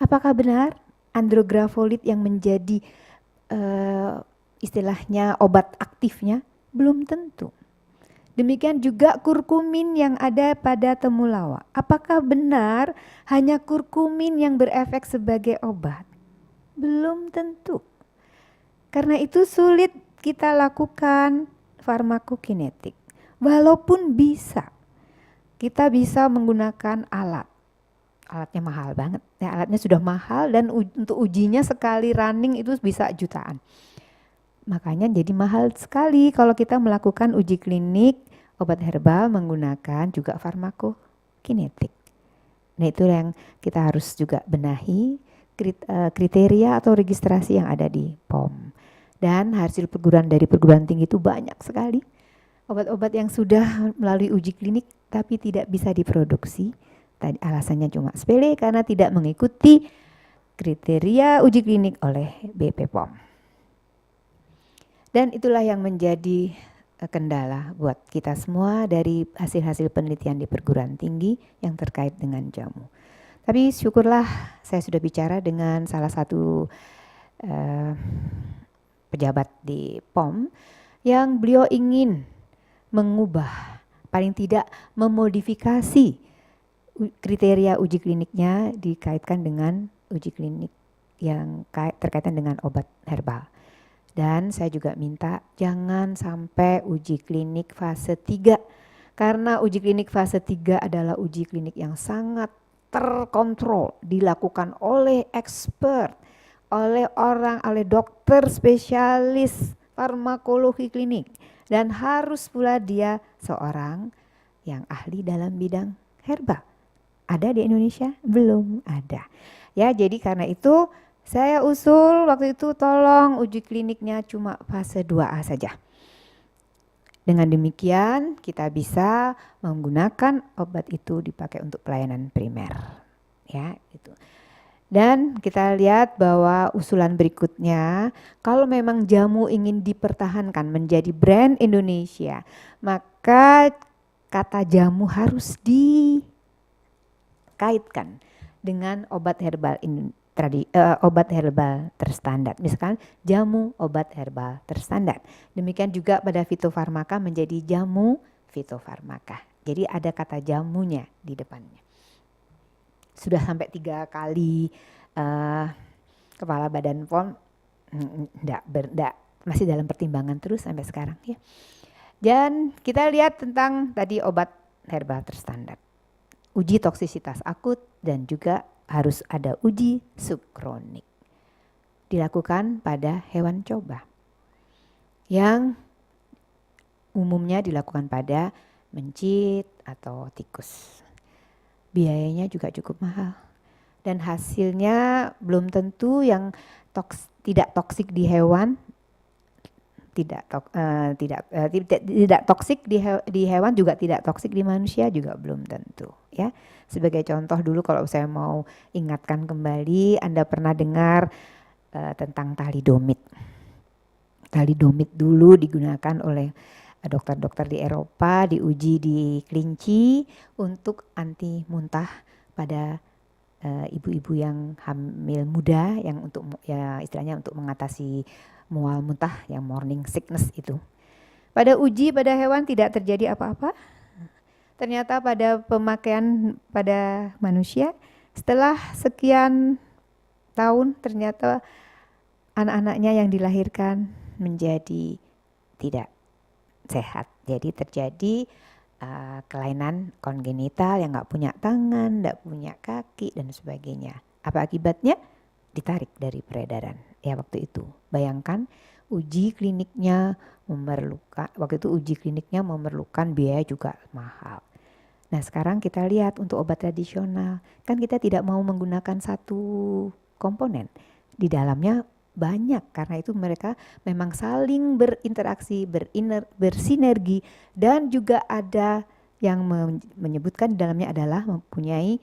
[SPEAKER 1] Apakah benar andrografolit yang menjadi istilahnya obat aktifnya? Belum tentu. Demikian juga kurkumin yang ada pada temulawak. Apakah benar hanya kurkumin yang berefek sebagai obat? Belum tentu. Karena itu sulit kita lakukan farmakokinetik. Walaupun bisa, kita bisa menggunakan alat. Alatnya mahal banget, ya, alatnya sudah mahal dan untuk ujinya sekali running itu bisa jutaan. Makanya jadi mahal sekali kalau kita melakukan uji klinik obat herbal menggunakan juga farmakokinetik. Nah itu yang kita harus juga benahi kriteria atau registrasi yang ada di POM. Dan hasil dari perguruan tinggi itu banyak sekali. Obat-obat yang sudah melalui uji klinik tapi tidak bisa diproduksi. Tadi alasannya cuma sepele karena tidak mengikuti kriteria uji klinik oleh BP POM. Dan itulah yang menjadi kendala buat kita semua dari hasil-hasil penelitian di perguruan tinggi yang terkait dengan jamu. Tapi syukurlah saya sudah bicara dengan salah satu pejabat di POM yang beliau ingin mengubah, paling tidak memodifikasi kriteria uji kliniknya dikaitkan dengan uji klinik yang terkaitan dengan obat herbal. Dan saya juga minta jangan sampai uji klinik fase 3 karena uji klinik fase 3 adalah uji klinik yang sangat terkontrol, dilakukan oleh expert, oleh dokter spesialis farmakologi klinik dan harus pula dia seorang yang ahli dalam bidang herbal. Ada di Indonesia? Belum ada. Ya, jadi karena itu saya usul waktu itu tolong uji kliniknya cuma fase 2A saja. Dengan demikian kita bisa menggunakan obat itu dipakai untuk pelayanan primer. Ya, itu. Dan kita lihat bahwa usulan berikutnya, kalau memang jamu ingin dipertahankan menjadi brand Indonesia, maka kata jamu harus dikaitkan dengan obat herbal obat herbal terstandar. Misalkan jamu obat herbal terstandar. Demikian juga pada fitofarmaka menjadi jamu fitofarmaka. Jadi ada kata jamunya di depannya. Sudah sampai 3 kali kepala badan POM masih dalam pertimbangan terus sampai sekarang ya. Dan kita lihat tentang tadi obat herbal terstandar. Uji toksisitas akut dan juga harus ada uji subkronik. Dilakukan pada hewan coba. Yang umumnya dilakukan pada mencit atau tikus. Biayanya juga cukup mahal. Dan hasilnya belum tentu yang tidak toksik di hewan, tidak toksik di hewan juga tidak toksik di manusia juga belum tentu ya. Sebagai contoh dulu kalau saya mau ingatkan kembali, Anda pernah dengar tentang talidomid. Talidomid dulu digunakan oleh dokter-dokter di Eropa, diuji di kelinci untuk anti muntah pada ibu-ibu yang hamil muda yang untuk ya istilahnya untuk mengatasi mual muntah yang morning sickness itu. Pada uji pada hewan tidak terjadi apa-apa. Ternyata pada pemakaian pada manusia setelah sekian tahun ternyata anak-anaknya yang dilahirkan menjadi tidak sehat. Jadi terjadi kelainan kongenital yang nggak punya tangan, nggak punya kaki dan sebagainya. Apa akibatnya? Ditarik dari peredaran ya waktu itu. Bayangkan uji kliniknya waktu itu uji kliniknya memerlukan biaya juga mahal. Nah sekarang kita lihat untuk obat tradisional kan kita tidak mau menggunakan satu komponen di dalamnya banyak karena itu mereka memang saling berinteraksi, bersinergi dan juga ada yang menyebutkan di dalamnya adalah mempunyai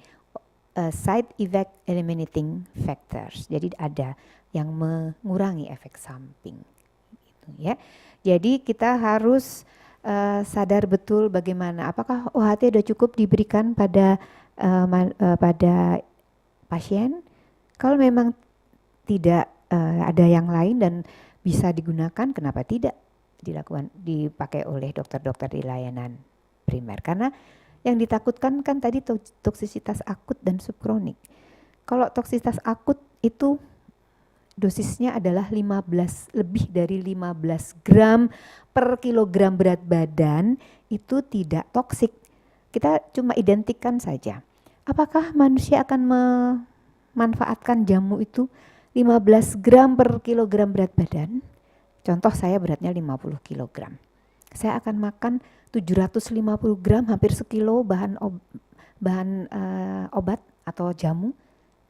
[SPEAKER 1] side effect eliminating factors. Jadi ada yang mengurangi efek samping gitu ya. Jadi kita harus sadar betul bagaimana apakah OHT sudah cukup diberikan pada pada pasien. Kalau memang tidak ada yang lain dan bisa digunakan, kenapa tidak dipakai oleh dokter-dokter di layanan primer? Karena yang ditakutkan kan tadi toksisitas akut dan subkronik. Kalau toksisitas akut itu dosisnya adalah lebih dari 15 gram per kilogram berat badan, itu tidak toksik. Kita cuma identikkan saja. Apakah manusia akan memanfaatkan jamu itu 15 gram per kilogram berat badan? Contoh saya beratnya 50 kilogram. Saya akan makan 750 gram, hampir sekilo bahan obat atau jamu.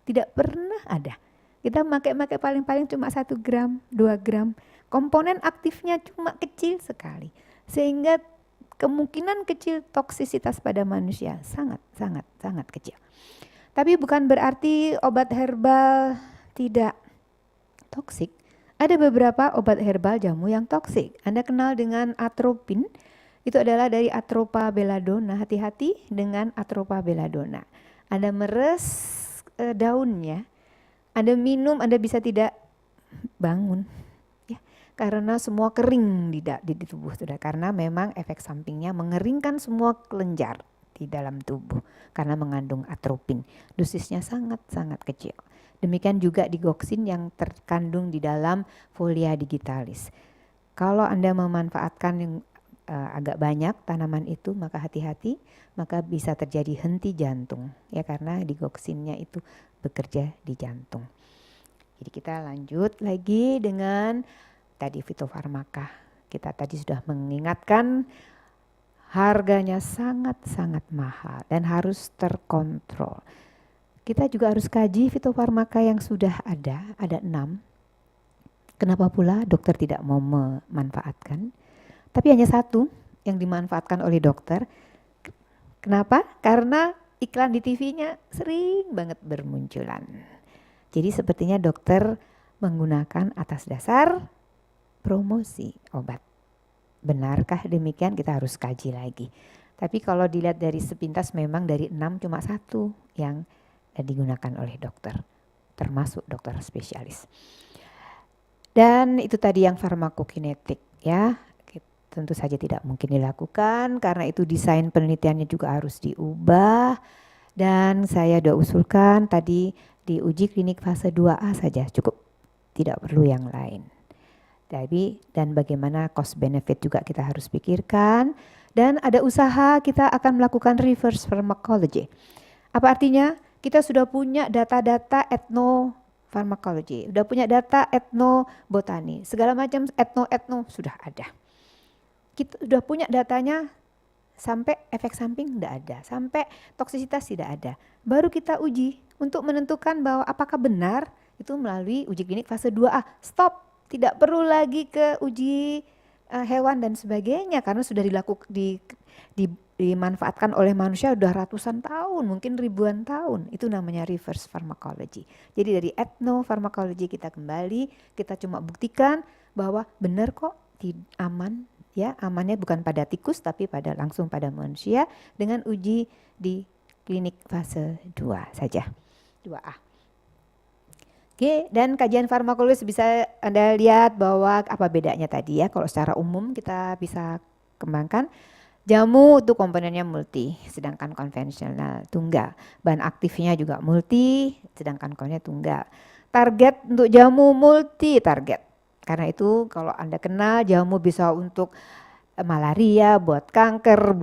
[SPEAKER 1] Tidak pernah ada. Kita pakai paling-paling cuma 1 gram, 2 gram. Komponen aktifnya cuma kecil sekali. Sehingga kemungkinan kecil toksisitas pada manusia sangat kecil. Tapi bukan berarti obat herbal tidak toksik. Ada beberapa obat herbal jamu yang toksik. Anda kenal dengan atropin, itu adalah dari Atropa belladonna. Hati-hati dengan Atropa belladonna. Anda meres daunnya, Anda minum, Anda bisa tidak bangun. Karena semua kering di tubuh sudah, karena memang efek sampingnya mengeringkan semua kelenjar di dalam tubuh karena mengandung atropin. Dosisnya sangat kecil. Demikian juga digoxin yang terkandung di dalam Folia digitalis. Kalau Anda memanfaatkan yang agak banyak tanaman itu, maka hati-hati, maka bisa terjadi henti jantung ya, karena digoxinnya itu bekerja di jantung. Jadi kita lanjut lagi dengan tadi fitofarmaka. Kita tadi sudah mengingatkan harganya sangat mahal dan harus terkontrol. Kita juga harus kaji fitofarmaka yang sudah ada 6. Kenapa pula dokter tidak mau memanfaatkan? Tapi hanya 1 yang dimanfaatkan oleh dokter. Kenapa? Karena iklan di TV-nya sering banget bermunculan. Jadi sepertinya dokter menggunakan atas dasar promosi obat. Benarkah demikian? Kita harus kaji lagi. Tapi kalau dilihat dari sepintas memang dari 6 cuma 1 yang digunakan oleh dokter, termasuk dokter spesialis. Dan itu tadi yang farmakokinetik ya. Tentu saja tidak mungkin dilakukan karena itu desain penelitiannya juga harus diubah. Dan saya sudah usulkan tadi diuji klinik fase 2A saja cukup, tidak perlu yang lain. Dan bagaimana cost benefit juga kita harus pikirkan. Dan ada usaha kita akan melakukan reverse pharmacology. Apa artinya? Kita sudah punya data-data ethnopharmacology, sudah punya data ethnobotani, segala macam etno sudah ada. Kita sudah punya datanya sampai efek samping tidak ada, sampai toksisitas tidak ada. Baru kita uji untuk menentukan bahwa apakah benar, itu melalui uji klinik fase 2A. Stop, tidak perlu lagi ke uji hewan dan sebagainya karena sudah dimanfaatkan oleh manusia sudah ratusan tahun, mungkin ribuan tahun. Itu namanya reverse pharmacology. Jadi dari ethnopharmacology kita kembali, kita cuma buktikan bahwa benar kok aman. Ya, amannya bukan pada tikus tapi langsung pada manusia dengan uji di klinik fase 2 saja, 2A. Oke, dan kajian farmakologis bisa Anda lihat bahwa apa bedanya tadi ya. Kalau secara umum kita bisa kembangkan, jamu itu komponennya multi, sedangkan konvensional tunggal. Bahan aktifnya juga multi, sedangkan konvensional tunggal. Target untuk jamu multi target. Karena itu kalau Anda kenal jamu bisa untuk malaria, buat kanker,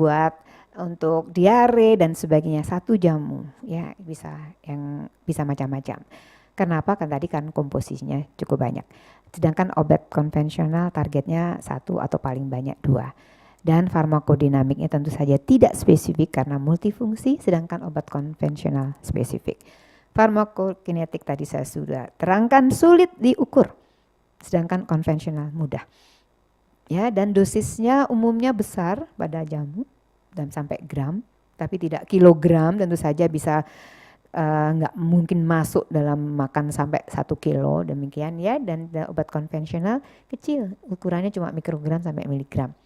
[SPEAKER 1] untuk diare dan sebagainya. 1 jamu ya bisa macam-macam. Kenapa? Kan tadi kan komposisinya cukup banyak. Sedangkan obat konvensional targetnya 1 atau paling banyak 2. Dan farmakodinamiknya tentu saja tidak spesifik karena multifungsi, sedangkan obat konvensional spesifik. Farmakokinetik tadi saya sudah terangkan sulit diukur. Sedangkan konvensional mudah. Ya, dan dosisnya umumnya besar pada jamu dan sampai gram, tapi tidak kilogram, tentu saja bisa nggak mungkin masuk dalam makan sampai 1 kilo demikian ya. Dan obat konvensional kecil, ukurannya cuma mikrogram sampai miligram.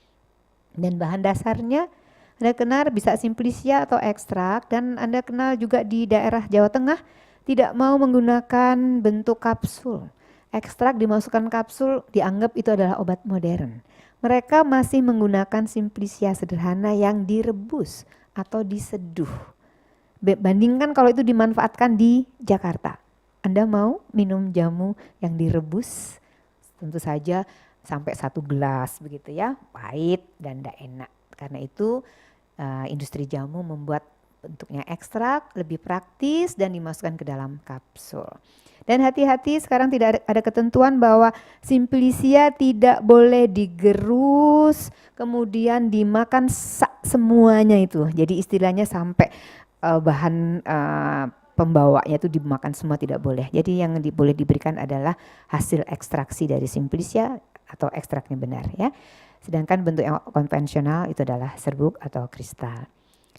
[SPEAKER 1] Dan bahan dasarnya Anda kenal bisa simplicia atau ekstrak, dan Anda kenal juga di daerah Jawa Tengah tidak mau menggunakan bentuk kapsul. Ekstrak dimasukkan kapsul dianggap itu adalah obat modern. Mereka masih menggunakan simplicia sederhana yang direbus atau diseduh. Bandingkan kalau itu dimanfaatkan di Jakarta. Anda mau minum jamu yang direbus, tentu saja sampai 1 gelas begitu ya, pahit dan tidak enak. Karena itu industri jamu membuat bentuknya ekstrak, lebih praktis dan dimasukkan ke dalam kapsul. Dan hati-hati, sekarang tidak ada ketentuan bahwa Simplicia tidak boleh digerus, kemudian dimakan semuanya itu. Jadi istilahnya sampai bahan pembawanya itu dimakan semua tidak boleh. Jadi yang boleh diberikan adalah hasil ekstraksi dari Simplicia atau ekstraknya benar ya. Sedangkan bentuk yang konvensional itu adalah serbuk atau kristal.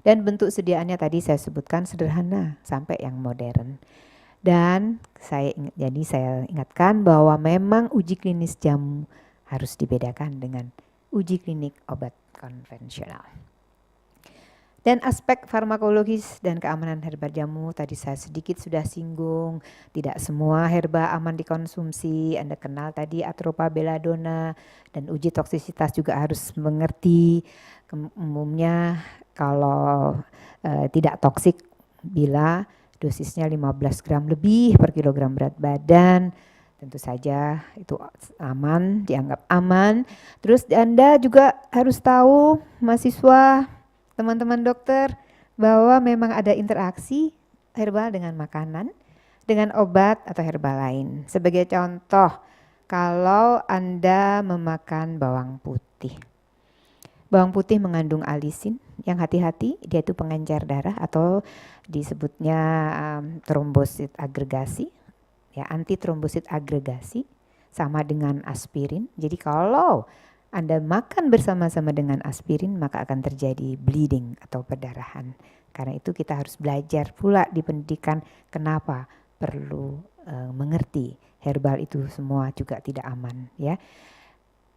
[SPEAKER 1] Dan bentuk sediaannya tadi saya sebutkan sederhana sampai yang modern. Dan saya ingatkan bahwa memang uji klinis jamu harus dibedakan dengan uji klinik obat konvensional. Dan aspek farmakologis dan keamanan herba jamu tadi saya sedikit sudah singgung, tidak semua herba aman dikonsumsi. Anda kenal tadi Atropa belladonna, dan uji toksisitas juga harus mengerti. Umumnya kalau tidak toksik bila dosisnya 15 gram lebih per kilogram berat badan, tentu saja itu aman, dianggap aman. Terus Anda juga harus tahu, mahasiswa, teman-teman dokter, bahwa memang ada interaksi herbal dengan makanan, dengan obat atau herbal lain. Sebagai contoh, kalau Anda memakan bawang putih. Bawang putih mengandung alisin yang hati-hati, dia itu pengencer darah atau disebutnya trombosit agregasi, ya anti trombosit agregasi, sama dengan aspirin. Jadi kalau Anda makan bersama-sama dengan aspirin, maka akan terjadi bleeding atau perdarahan. Karena itu kita harus belajar pula di pendidikan kenapa perlu mengerti herbal itu semua juga tidak aman ya.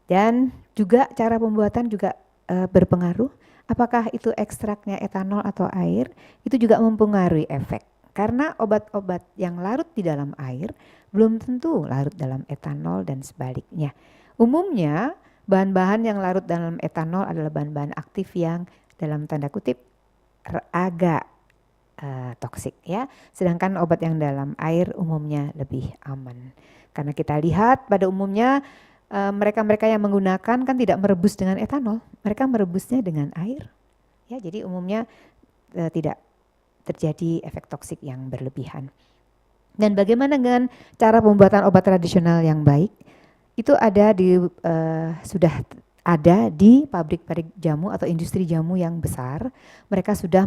[SPEAKER 1] Dan juga cara pembuatan juga berpengaruh. Apakah itu ekstraknya etanol atau air, itu juga mempengaruhi efek. Karena obat-obat yang larut di dalam air belum tentu larut dalam etanol dan sebaliknya. Umumnya bahan-bahan yang larut dalam etanol adalah bahan-bahan aktif yang dalam tanda kutip agak toksik ya. Sedangkan obat yang dalam air umumnya lebih aman. Karena kita lihat pada umumnya mereka-mereka yang menggunakan kan tidak merebus dengan etanol, mereka merebusnya dengan air. Ya, jadi umumnya tidak terjadi efek toksik yang berlebihan. Dan bagaimana dengan cara pembuatan obat tradisional yang baik? Itu ada sudah ada di pabrik-pabrik jamu atau industri jamu yang besar. Mereka sudah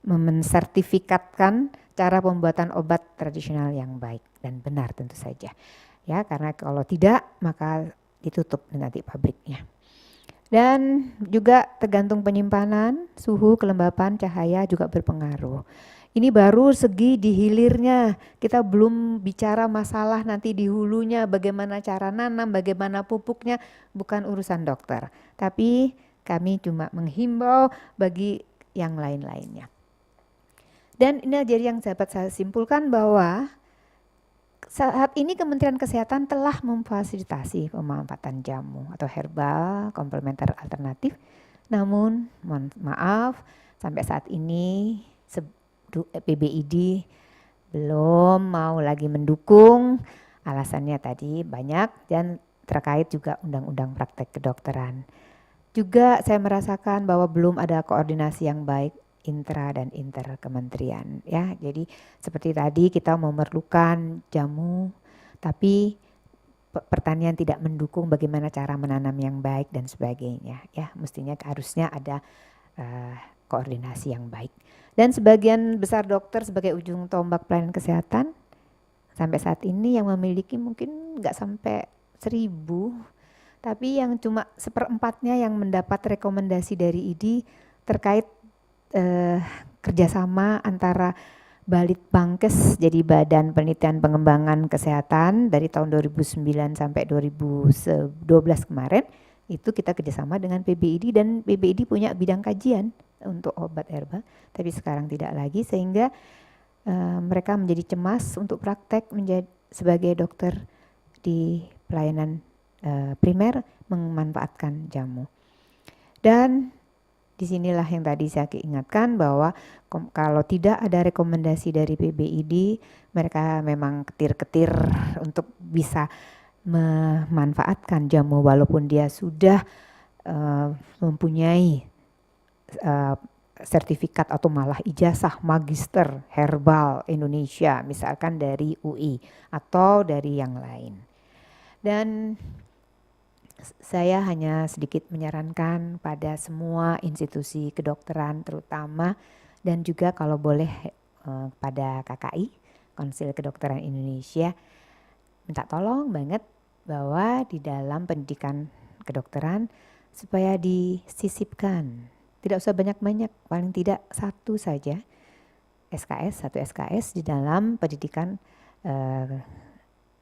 [SPEAKER 1] mensertifikatkan cara pembuatan obat tradisional yang baik dan benar tentu saja. Ya, karena kalau tidak maka ditutup nanti pabriknya. Dan juga tergantung penyimpanan, suhu, kelembapan, cahaya juga berpengaruh. Ini baru segi di hilirnya, kita belum bicara masalah nanti di hulunya, bagaimana cara nanam, bagaimana pupuknya, bukan urusan dokter. Tapi kami cuma menghimbau bagi yang lain-lainnya. Dan ini jadi yang dapat saya simpulkan bahwa saat ini Kementerian Kesehatan telah memfasilitasi pemanfaatan jamu atau herbal komplementer alternatif. Namun mohon maaf sampai saat ini PBID belum mau lagi mendukung. Alasannya tadi banyak dan terkait juga undang-undang praktek kedokteran. Juga saya merasakan bahwa belum ada koordinasi yang baik intra dan inter kementerian ya. Jadi seperti tadi kita memerlukan jamu tapi pertanian tidak mendukung bagaimana cara menanam yang baik dan sebagainya ya. Mestinya harusnya ada koordinasi yang baik. Dan sebagian besar dokter sebagai ujung tombak pelayanan kesehatan sampai saat ini yang memiliki mungkin nggak sampai 1.000, tapi yang cuma 1/4-nya yang mendapat rekomendasi dari ID terkait kerjasama antara Balitbangkes, jadi Badan Penelitian Pengembangan Kesehatan dari tahun 2009 sampai 2012 kemarin, itu kita kerjasama dengan PBID dan PBID punya bidang kajian untuk obat herba, tapi sekarang tidak lagi sehingga mereka menjadi cemas untuk praktek menjadi sebagai dokter di pelayanan primer memanfaatkan jamu. Dan Disinilah yang tadi saya ingatkan bahwa kalau tidak ada rekomendasi dari PBID, mereka memang ketir-ketir untuk bisa memanfaatkan jamu walaupun dia sudah mempunyai sertifikat atau malah ijazah magister herbal Indonesia, misalkan dari UI atau dari yang lain. Dan saya hanya sedikit menyarankan pada semua institusi kedokteran terutama, dan juga kalau boleh pada KKI, Konsil Kedokteran Indonesia, minta tolong banget bahwa di dalam pendidikan kedokteran supaya disisipkan. Tidak usah banyak-banyak, paling tidak satu saja satu SKS di dalam pendidikan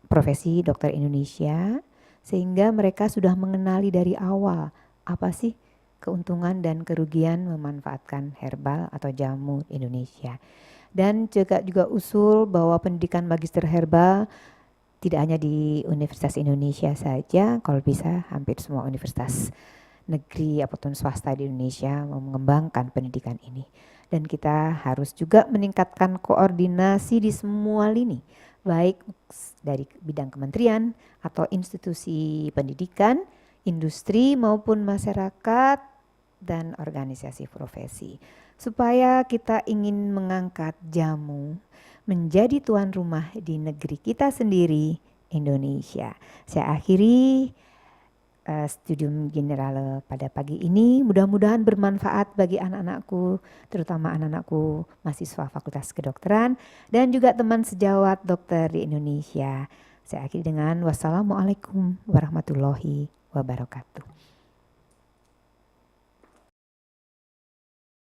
[SPEAKER 1] profesi dokter Indonesia, sehingga mereka sudah mengenali dari awal apa sih keuntungan dan kerugian memanfaatkan herbal atau jamu Indonesia. Dan juga usul bahwa pendidikan magister herbal tidak hanya di Universitas Indonesia saja, kalau bisa hampir semua universitas negeri ataupun swasta di Indonesia mengembangkan pendidikan ini. Dan kita harus juga meningkatkan koordinasi di semua lini, baik dari bidang kementerian atau institusi pendidikan, industri maupun masyarakat dan organisasi profesi. Supaya kita ingin mengangkat jamu menjadi tuan rumah di negeri kita sendiri, Indonesia. Saya akhiri studium general pada pagi ini, mudah-mudahan bermanfaat bagi anak-anakku, terutama anak-anakku mahasiswa Fakultas Kedokteran dan juga teman sejawat dokter di Indonesia. Saya akhiri dengan wassalamualaikum warahmatullahi wabarakatuh.